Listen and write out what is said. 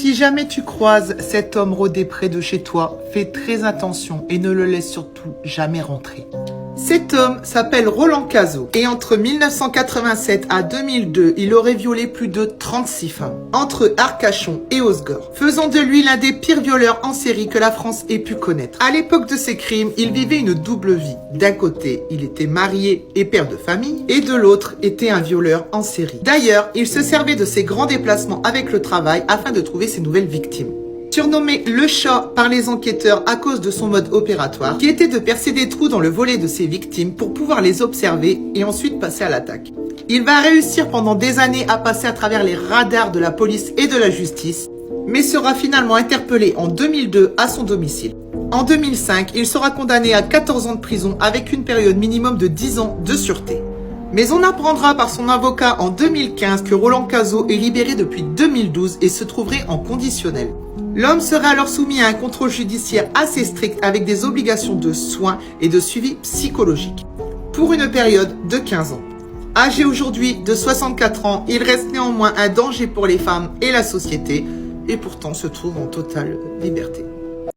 Si jamais tu croises cet homme rôdé près de chez toi, fais très attention et ne le laisse surtout jamais rentrer. Cet homme s'appelle Roland Cazaux et entre 1987 à 2002, il aurait violé plus de 36 femmes, entre Arcachon et Osgore, faisant de lui l'un des pires violeurs en série que la France ait pu connaître. À l'époque de ses crimes, il vivait une double vie. D'un côté, il était marié et père de famille, et de l'autre, était un violeur en série. D'ailleurs, il se servait de ses grands déplacements avec le travail afin de trouver ses nouvelles victimes. Surnommé le chat par les enquêteurs à cause de son mode opératoire, qui était de percer des trous dans le volet de ses victimes pour pouvoir les observer et ensuite passer à l'attaque. Il va réussir pendant des années à passer à travers les radars de la police et de la justice, mais sera finalement interpellé en 2002 à son domicile. En 2005, il sera condamné à 14 ans de prison avec une période minimum de 10 ans de sûreté. Mais on apprendra par son avocat en 2015 que Roland Cazaux est libéré depuis 2012 et se trouverait en conditionnel. L'homme serait alors soumis à un contrôle judiciaire assez strict avec des obligations de soins et de suivi psychologique, pour une période de 15 ans. Âgé aujourd'hui de 64 ans, il reste néanmoins un danger pour les femmes et la société, et pourtant se trouve en totale liberté.